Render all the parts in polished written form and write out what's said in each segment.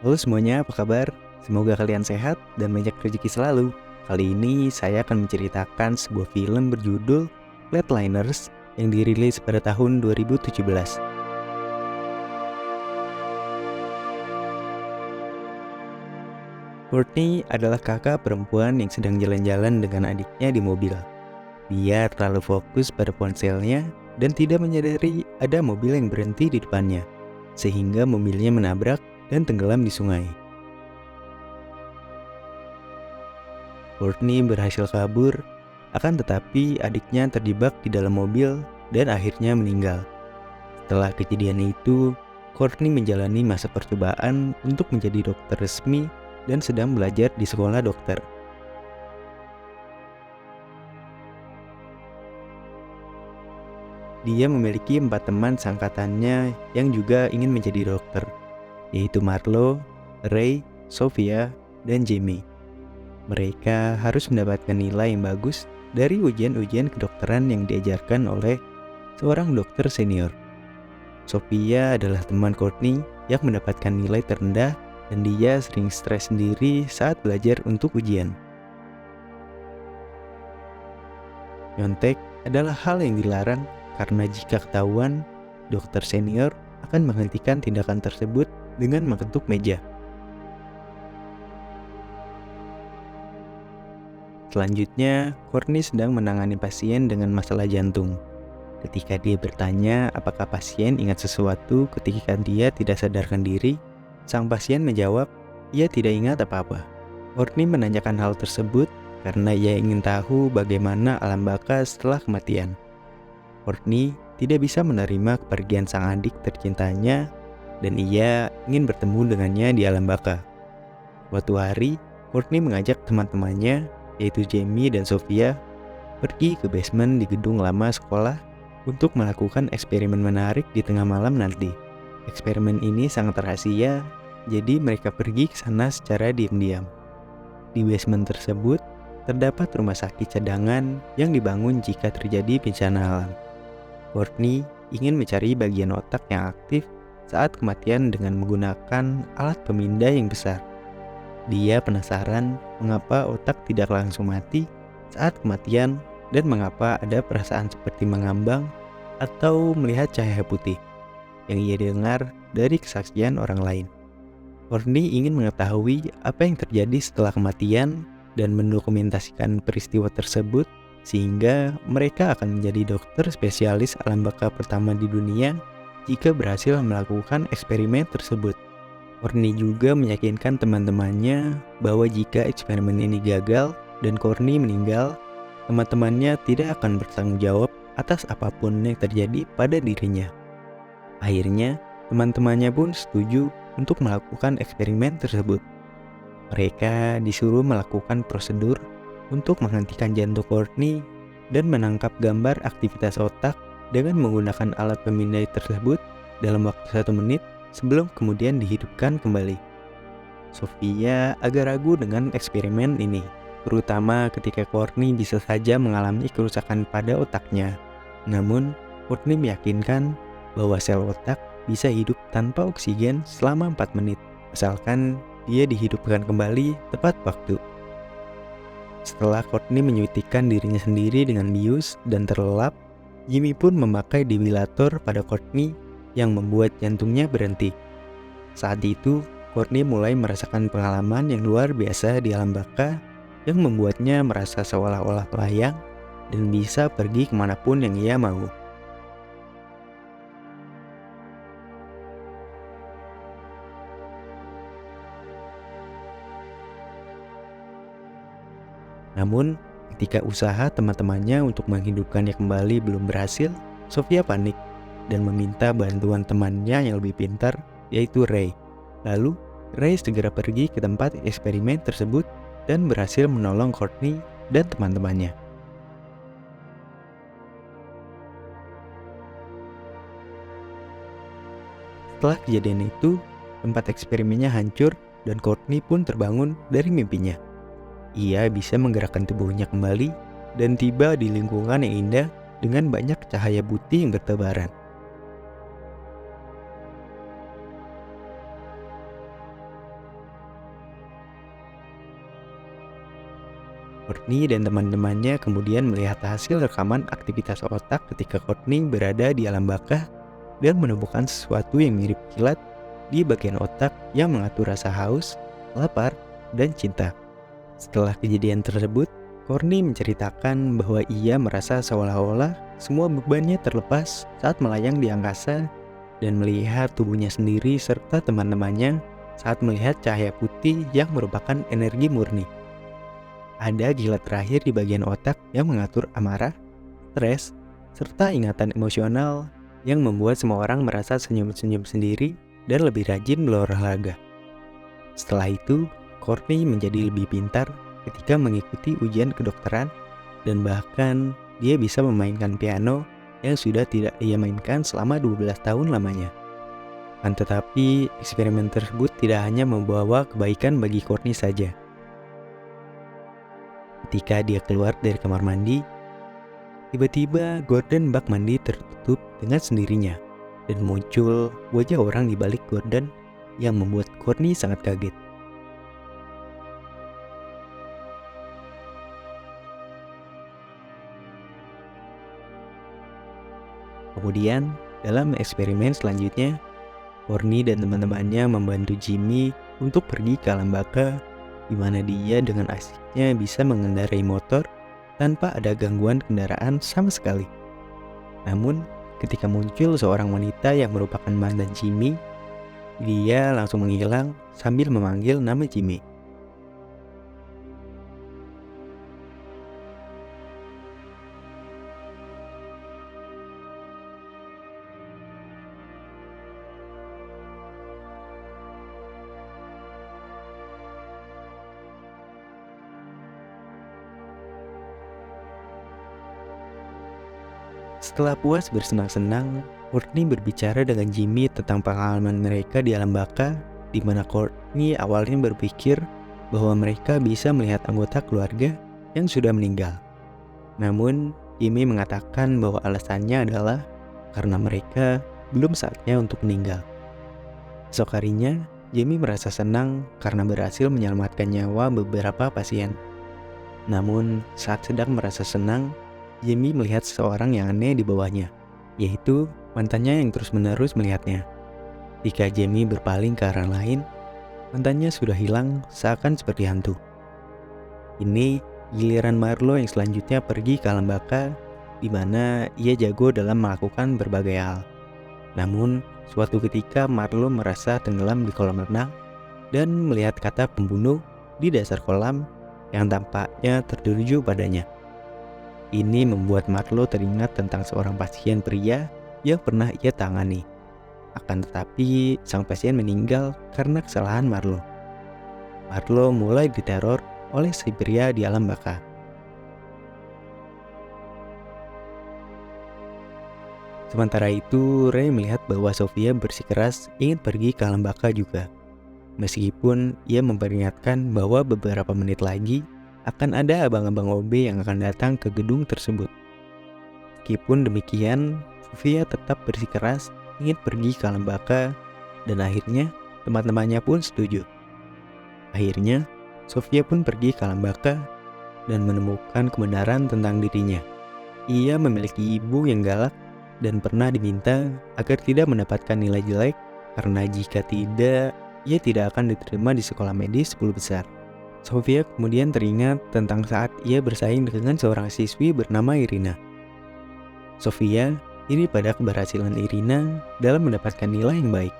Halo semuanya, apa kabar? Semoga kalian sehat dan banyak rezeki selalu. Kali ini saya akan menceritakan sebuah film berjudul Flatliners yang dirilis pada tahun 2017. Courtney adalah kakak perempuan yang sedang jalan-jalan dengan adiknya di mobil. Dia terlalu fokus pada ponselnya dan tidak menyadari ada mobil yang berhenti di depannya, sehingga mobilnya menabrak dan tenggelam di sungai. Courtney berhasil kabur, akan tetapi adiknya terjebak di dalam mobil dan akhirnya meninggal. Setelah kejadian itu, Courtney menjalani masa percobaan untuk menjadi dokter resmi dan sedang belajar di sekolah dokter. Dia memiliki 4 teman seangkatannya yang juga ingin menjadi dokter, yaitu Marlo, Ray, Sophia, dan Jamie. Mereka harus mendapatkan nilai yang bagus dari ujian-ujian kedokteran yang diajarkan oleh seorang dokter senior. Sophia adalah teman Courtney yang mendapatkan nilai terendah dan dia sering stres sendiri saat belajar untuk ujian. Nyontek adalah hal yang dilarang karena jika ketahuan, dokter senior akan menghentikan tindakan tersebut dengan mengetuk meja. Selanjutnya, Courtney sedang menangani pasien dengan masalah jantung. Ketika dia bertanya apakah pasien ingat sesuatu ketika dia tidak sadarkan diri, sang pasien menjawab, ia tidak ingat apa-apa. Courtney menanyakan hal tersebut karena ia ingin tahu bagaimana alam baka setelah kematian. Courtney tidak bisa menerima kepergian sang adik tercintanya dan ia ingin bertemu dengannya di alam baka. Suatu hari, Courtney mengajak teman-temannya, yaitu Jamie dan Sophia, pergi ke basement di gedung lama sekolah untuk melakukan eksperimen menarik di tengah malam nanti. Eksperimen ini sangat rahasia, jadi mereka pergi ke sana secara diam-diam. Di basement tersebut, terdapat rumah sakit cadangan yang dibangun jika terjadi bencana alam. Courtney ingin mencari bagian otak yang aktif saat kematian dengan menggunakan alat pemindah yang besar. Dia penasaran mengapa otak tidak langsung mati saat kematian dan mengapa ada perasaan seperti mengambang atau melihat cahaya putih yang ia dengar dari kesaksian orang lain. Courtney ingin mengetahui apa yang terjadi setelah kematian dan mendokumentasikan peristiwa tersebut sehingga mereka akan menjadi dokter spesialis alam baka pertama di dunia jika berhasil melakukan eksperimen tersebut. Courtney juga meyakinkan teman-temannya bahwa jika eksperimen ini gagal dan Courtney meninggal, teman-temannya tidak akan bertanggung jawab atas apapun yang terjadi pada dirinya. Akhirnya, teman-temannya pun setuju untuk melakukan eksperimen tersebut. Mereka disuruh melakukan prosedur untuk menghentikan jantung Courtney dan menangkap gambar aktivitas otak dengan menggunakan alat pemindai tersebut dalam waktu 1 menit sebelum kemudian dihidupkan kembali. Sophia agak ragu dengan eksperimen ini, terutama ketika Courtney bisa saja mengalami kerusakan pada otaknya. Namun, Courtney meyakinkan bahwa sel otak bisa hidup tanpa oksigen selama 4 menit, asalkan dia dihidupkan kembali tepat waktu. Setelah Courtney menyuntikkan dirinya sendiri dengan bius dan terlelap, Jimmy pun memakai defibrillator pada Courtney yang membuat jantungnya berhenti. Saat itu, Courtney mulai merasakan pengalaman yang luar biasa di alam baka yang membuatnya merasa seolah-olah melayang dan bisa pergi kemanapun yang ia mau. Namun, ketika usaha teman-temannya untuk menghidupkannya kembali belum berhasil, Sophia panik dan meminta bantuan temannya yang lebih pintar, yaitu Ray. Lalu, Ray segera pergi ke tempat eksperimen tersebut dan berhasil menolong Courtney dan teman-temannya. Setelah kejadian itu, tempat eksperimennya hancur dan Courtney pun terbangun dari mimpinya. Ia bisa menggerakkan tubuhnya kembali dan tiba di lingkungan yang indah dengan banyak cahaya putih yang bertebaran. Courtney dan teman-temannya kemudian melihat hasil rekaman aktivitas otak ketika Courtney berada di alam baka dan menemukan sesuatu yang mirip kilat di bagian otak yang mengatur rasa haus, lapar, dan cinta. Setelah kejadian tersebut, Courtney menceritakan bahwa ia merasa seolah-olah semua bebannya terlepas saat melayang di angkasa dan melihat tubuhnya sendiri serta teman-temannya saat melihat cahaya putih yang merupakan energi murni. Ada kilat terakhir di bagian otak yang mengatur amarah, stres, serta ingatan emosional yang membuat semua orang merasa senyum-senyum sendiri dan lebih rajin berolahraga. Setelah itu, Courtney menjadi lebih pintar ketika mengikuti ujian kedokteran dan bahkan dia bisa memainkan piano yang sudah tidak ia mainkan selama 12 tahun lamanya. Tetapi eksperimen tersebut tidak hanya membawa kebaikan bagi Courtney saja. Ketika dia keluar dari kamar mandi, tiba-tiba gorden bak mandi tertutup dengan sendirinya dan muncul wajah orang di balik gorden yang membuat Courtney sangat kaget. Kemudian, dalam eksperimen selanjutnya, Courtney dan teman-temannya membantu Jimmy untuk pergi ke alam baka, di mana dia dengan asiknya bisa mengendarai motor tanpa ada gangguan kendaraan sama sekali. Namun, ketika muncul seorang wanita yang merupakan mantan Jimmy, dia langsung menghilang sambil memanggil nama Jimmy. Setelah puas bersenang-senang, Courtney berbicara dengan Jimmy tentang pengalaman mereka di alam baka, di mana Courtney awalnya berpikir bahwa mereka bisa melihat anggota keluarga yang sudah meninggal. Namun, Jimmy mengatakan bahwa alasannya adalah karena mereka belum saatnya untuk meninggal. Esok harinya, Jimmy merasa senang karena berhasil menyelamatkan nyawa beberapa pasien. Namun, saat sedang merasa senang, Jimmy melihat seseorang yang aneh di bawahnya, yaitu mantannya yang terus-menerus melihatnya. Jika Jimmy berpaling ke arah lain, mantannya sudah hilang seakan seperti hantu. Ini giliran Marlo yang selanjutnya pergi ke alam baka, di mana ia jago dalam melakukan berbagai hal. Namun, suatu ketika Marlo merasa tenggelam di kolam renang dan melihat kata pembunuh di dasar kolam yang tampaknya tertuju padanya. Ini membuat Marlo teringat tentang seorang pasien pria yang pernah ia tangani. Akan tetapi, sang pasien meninggal karena kesalahan Marlo. Marlo mulai diteror oleh si pria di alam baka. Sementara itu, Ray melihat bahwa Sofia bersikeras ingin pergi ke alam baka juga. Meskipun ia memperingatkan bahwa beberapa menit lagi akan ada abang-abang OB yang akan datang ke gedung tersebut. Meskipun demikian, Sofia tetap bersikeras ingin pergi ke alam baka dan akhirnya teman-temannya pun setuju. Akhirnya, Sofia pun pergi ke alam baka dan menemukan kebenaran tentang dirinya. Ia memiliki ibu yang galak dan pernah diminta agar tidak mendapatkan nilai jelek karena jika tidak, ia tidak akan diterima di sekolah medis 10 besar. Sofia kemudian teringat tentang saat ia bersaing dengan seorang siswi bernama Irina. Sofia iri pada keberhasilan Irina dalam mendapatkan nilai yang baik.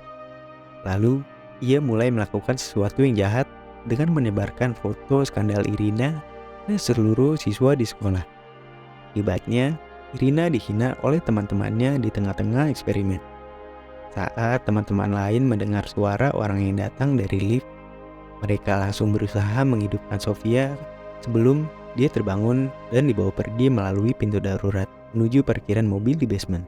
Lalu, ia mulai melakukan sesuatu yang jahat dengan menyebarkan foto skandal Irina ke seluruh siswa di sekolah. Akibatnya, Irina dihina oleh teman-temannya di tengah-tengah eksperimen. Saat teman-teman lain mendengar suara orang yang datang dari lift, mereka langsung berusaha menghidupkan Sofia sebelum dia terbangun dan dibawa pergi melalui pintu darurat menuju parkiran mobil di basement.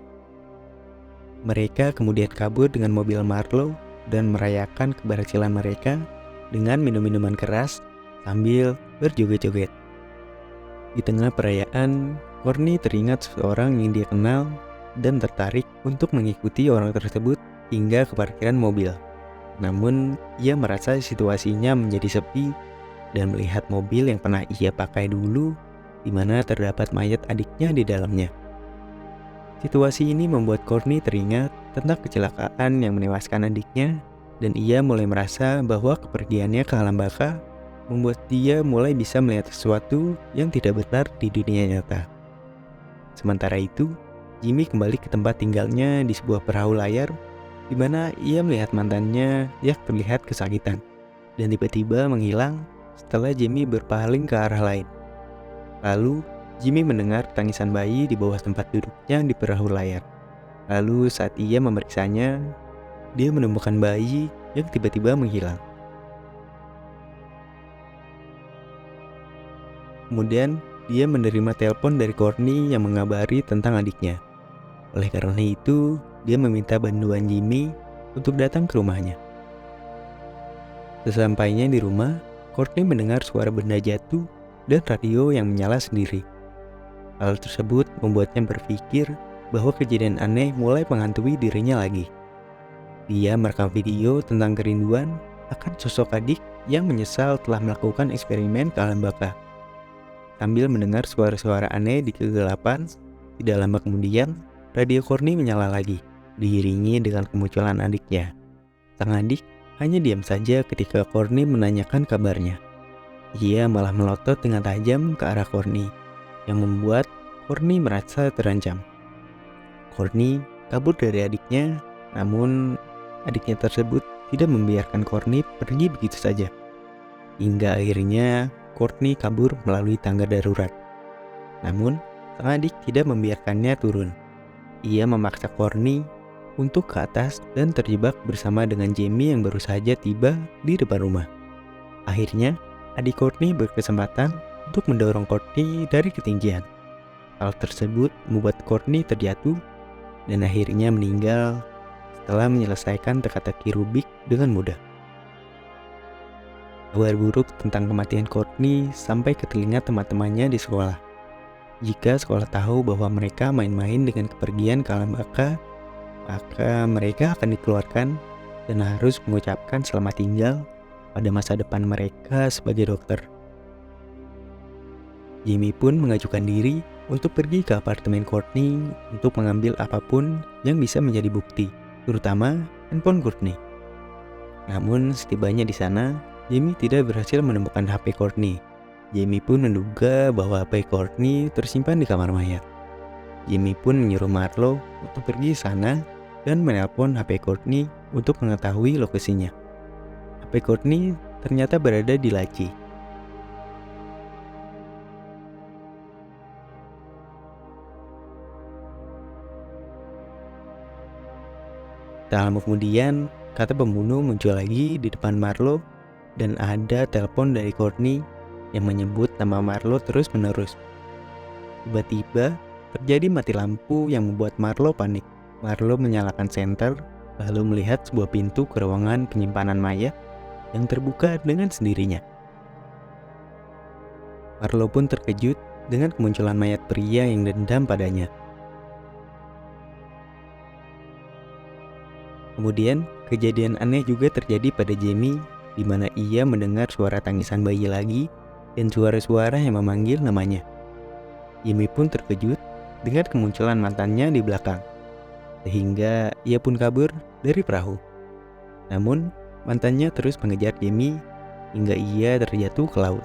Mereka kemudian kabur dengan mobil Marlo dan merayakan keberhasilan mereka dengan minum minuman keras sambil berjoget-joget. Di tengah perayaan, Courtney teringat seseorang yang dia kenal dan tertarik untuk mengikuti orang tersebut hingga ke parkiran mobil. Namun, ia merasa situasinya menjadi sepi dan melihat mobil yang pernah ia pakai dulu, di mana terdapat mayat adiknya di dalamnya. Situasi ini membuat Courtney teringat tentang kecelakaan yang menewaskan adiknya, dan ia mulai merasa bahwa kepergiannya ke alam baka membuat dia mulai bisa melihat sesuatu yang tidak benar di dunia nyata. Sementara itu, Jimmy kembali ke tempat tinggalnya di sebuah perahu layar, di mana ia melihat mantannya yang terlihat kesakitan, dan tiba-tiba menghilang setelah Jimmy berpaling ke arah lain. Lalu, Jimmy mendengar tangisan bayi di bawah tempat duduknya di perahu layar. Lalu saat ia memeriksanya, dia menemukan bayi yang tiba-tiba menghilang. Kemudian, dia menerima telepon dari Courtney yang mengabari tentang adiknya. Oleh karena itu, dia meminta bantuan Jimmy untuk datang ke rumahnya. Sesampainya di rumah, Courtney mendengar suara benda jatuh dan radio yang menyala sendiri. Hal tersebut membuatnya berpikir bahwa kejadian aneh mulai menghantui dirinya lagi. Dia merekam video tentang kerinduan akan sosok adik yang menyesal telah melakukan eksperimen ke alam baka. Sambil mendengar suara-suara aneh di kegelapan, tidak lama kemudian, radio Courtney menyala lagi, diiringi dengan kemunculan adiknya. Sang adik hanya diam saja ketika Courtney menanyakan kabarnya. Ia malah melotot dengan tajam ke arah Courtney, yang membuat Courtney merasa terancam. Courtney kabur dari adiknya, namun adiknya tersebut tidak membiarkan Courtney pergi begitu saja. Hingga akhirnya Courtney kabur melalui tangga darurat. Namun, sang adik tidak membiarkannya turun. Ia memaksa Courtney untuk ke atas dan terjebak bersama dengan Jamie yang baru saja tiba di depan rumah. Akhirnya, adik Courtney berkesempatan untuk mendorong Courtney dari ketinggian. Hal tersebut membuat Courtney terjatuh dan akhirnya meninggal setelah menyelesaikan teka-teki Rubik dengan mudah. Kabar buruk tentang kematian Courtney sampai ke telinga teman-temannya di sekolah. Jika sekolah tahu bahwa mereka main-main dengan kepergian ke alam baka, maka mereka akan dikeluarkan dan harus mengucapkan selamat tinggal pada masa depan mereka sebagai dokter. Jimmy pun mengajukan diri untuk pergi ke apartemen Courtney untuk mengambil apapun yang bisa menjadi bukti, terutama handphone Courtney. Namun setibanya di sana, Jimmy tidak berhasil menemukan HP Courtney. Jimmy pun menduga bahwa HP Courtney tersimpan di kamar mayat. Jimmy pun menyuruh Marlo untuk pergi ke sana dan menelpon HP Courtney untuk mengetahui lokasinya. HP Courtney ternyata berada di laci. Tak lama kemudian, kata pembunuh muncul lagi di depan Marlo dan ada telepon dari Courtney yang menyebut nama Marlo terus-menerus. Tiba-tiba, terjadi mati lampu yang membuat Marlo panik. Marlo menyalakan senter, lalu melihat sebuah pintu ke ruangan penyimpanan mayat yang terbuka dengan sendirinya. Marlo pun terkejut dengan kemunculan mayat pria yang dendam padanya. Kemudian, kejadian aneh juga terjadi pada Jamie, di mana ia mendengar suara tangisan bayi lagi dan suara-suara yang memanggil namanya. Jamie pun terkejut dengan kemunculan mantannya di belakang, sehingga ia pun kabur dari perahu. Namun, mantannya terus mengejar Jamie hingga ia terjatuh ke laut.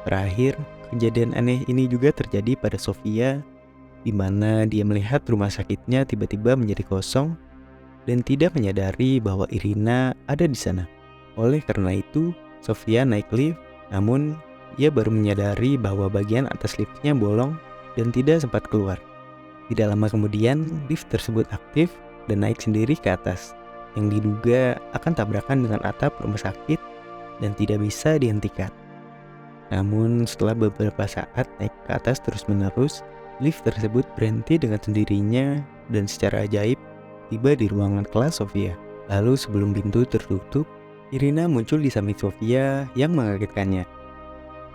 Terakhir, kejadian aneh ini juga terjadi pada Sofia, di mana dia melihat rumah sakitnya tiba-tiba menjadi kosong dan tidak menyadari bahwa Irina ada di sana. Oleh karena itu, Sofia naik lift, namun ia baru menyadari bahwa bagian atas liftnya bolong dan tidak sempat keluar. Tidak lama kemudian, lift tersebut aktif dan naik sendiri ke atas, yang diduga akan tabrakan dengan atap rumah sakit dan tidak bisa dihentikan. Namun setelah beberapa saat naik ke atas terus-menerus, lift tersebut berhenti dengan sendirinya dan secara ajaib tiba di ruangan kelas Sofia. Lalu sebelum pintu tertutup, Irina muncul di samping Sofia yang mengagetkannya.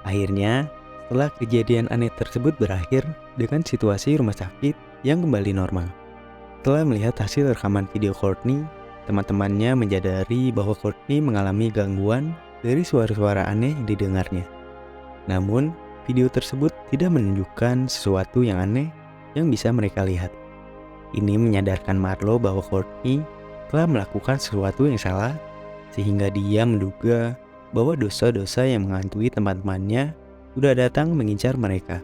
Akhirnya, setelah kejadian aneh tersebut berakhir dengan situasi rumah sakit yang kembali normal. Setelah melihat hasil rekaman video Courtney, teman-temannya menyadari bahwa Courtney mengalami gangguan dari suara-suara aneh yang didengarnya. Namun, video tersebut tidak menunjukkan sesuatu yang aneh yang bisa mereka lihat. Ini menyadarkan Marlo bahwa Courtney telah melakukan sesuatu yang salah, sehingga dia menduga bahwa dosa-dosa yang menghantui teman-temannya sudah datang mengincar mereka.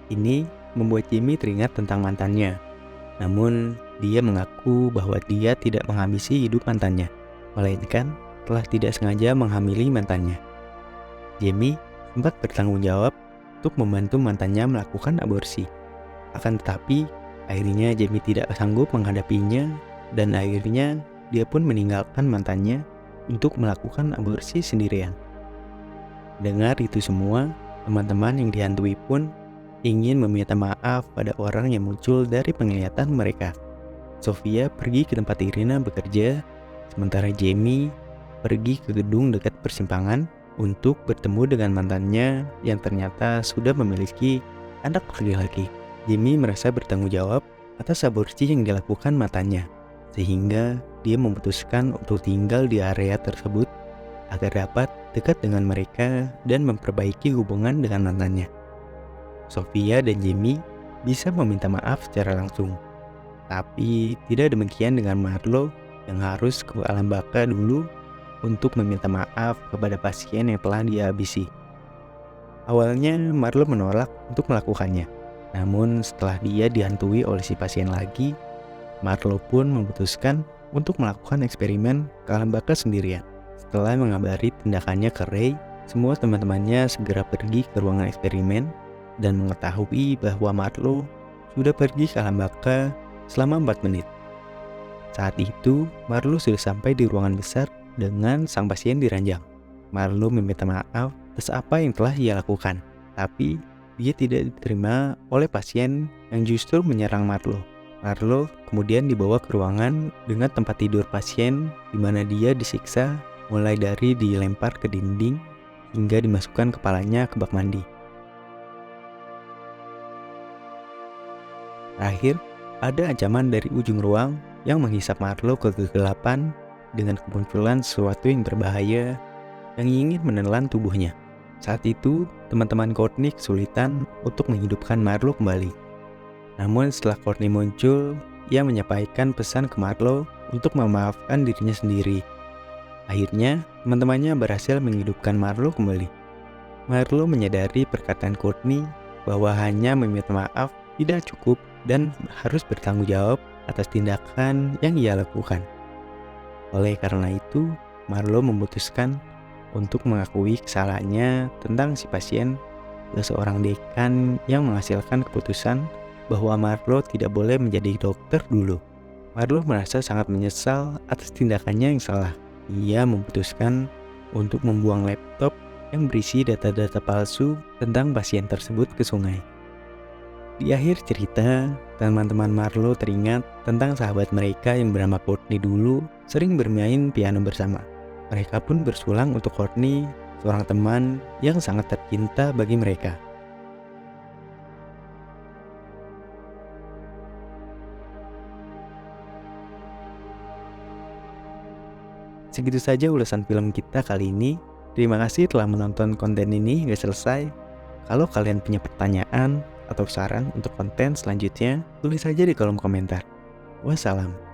Ini membuat Jamie teringat tentang mantannya. Namun, dia mengaku bahwa dia tidak menghabisi hidup mantannya, melainkan telah tidak sengaja menghamili mantannya. Jamie sempat bertanggung jawab untuk membantu mantannya melakukan aborsi. Akan tetapi, akhirnya Jamie tidak sanggup menghadapinya dan akhirnya dia pun meninggalkan mantannya untuk melakukan aborsi sendirian. Dengar itu semua, teman-teman yang dihantui pun ingin meminta maaf pada orang yang muncul dari penglihatan mereka. Sofia pergi ke tempat Irina bekerja, sementara Jamie pergi ke gedung dekat persimpangan untuk bertemu dengan mantannya yang ternyata sudah memiliki anak laki-laki. Jamie merasa bertanggung jawab atas aborsi yang dilakukan mantannya, sehingga dia memutuskan untuk tinggal di area tersebut agar dapat dekat dengan mereka dan memperbaiki hubungan dengan mantannya. Sofia dan Jamie bisa meminta maaf secara langsung, tapi tidak demikian dengan Marlo yang harus ke alam baka dulu untuk meminta maaf kepada pasien yang telah dia habisi. Awalnya Marlo menolak untuk melakukannya, namun setelah dia dihantui oleh si pasien lagi, Marlo pun memutuskan untuk melakukan eksperimen ke alam baka sendirian. Setelah mengabari tindakannya ke Ray, semua teman-temannya segera pergi ke ruangan eksperimen dan mengetahui bahwa Marlo sudah pergi ke alam baka selama 4 menit. Saat itu, Marlo sudah sampai di ruangan besar dengan sang pasien di ranjang. Marlo meminta maaf atas apa yang telah ia lakukan, tapi dia tidak diterima oleh pasien yang justru menyerang Marlo. Marlo kemudian dibawa ke ruangan dengan tempat tidur pasien di mana dia disiksa mulai dari dilempar ke dinding hingga dimasukkan kepalanya ke bak mandi. Terakhir, ada ancaman dari ujung ruang yang menghisap Marlo ke kegelapan dengan kemunculan sesuatu yang berbahaya yang ingin menelan tubuhnya. Saat itu, teman-teman Courtney kesulitan untuk menghidupkan Marlo kembali. Namun setelah Courtney muncul, ia menyampaikan pesan ke Marlo untuk memaafkan dirinya sendiri. Akhirnya, teman-temannya berhasil menghidupkan Marlo kembali. Marlo menyadari perkataan Courtney bahwa hanya meminta maaf tidak cukup dan harus bertanggung jawab atas tindakan yang ia lakukan. Oleh karena itu, Marlo memutuskan untuk mengakui kesalahannya tentang si pasien ke seorang dekan yang menghasilkan keputusan bahwa Marlo tidak boleh menjadi dokter dulu. Marlo merasa sangat menyesal atas tindakannya yang salah. Ia memutuskan untuk membuang laptop yang berisi data-data palsu tentang pasien tersebut ke sungai. Di akhir cerita, teman-teman Marlo teringat tentang sahabat mereka yang bernama Courtney dulu sering bermain piano bersama. Mereka pun bersulang untuk Courtney, seorang teman yang sangat tercinta bagi mereka. Segitu saja ulasan film kita kali ini. Terima kasih telah menonton konten ini hingga selesai. Kalau kalian punya pertanyaan atau saran untuk konten selanjutnya, tulis saja di kolom komentar. Wassalam.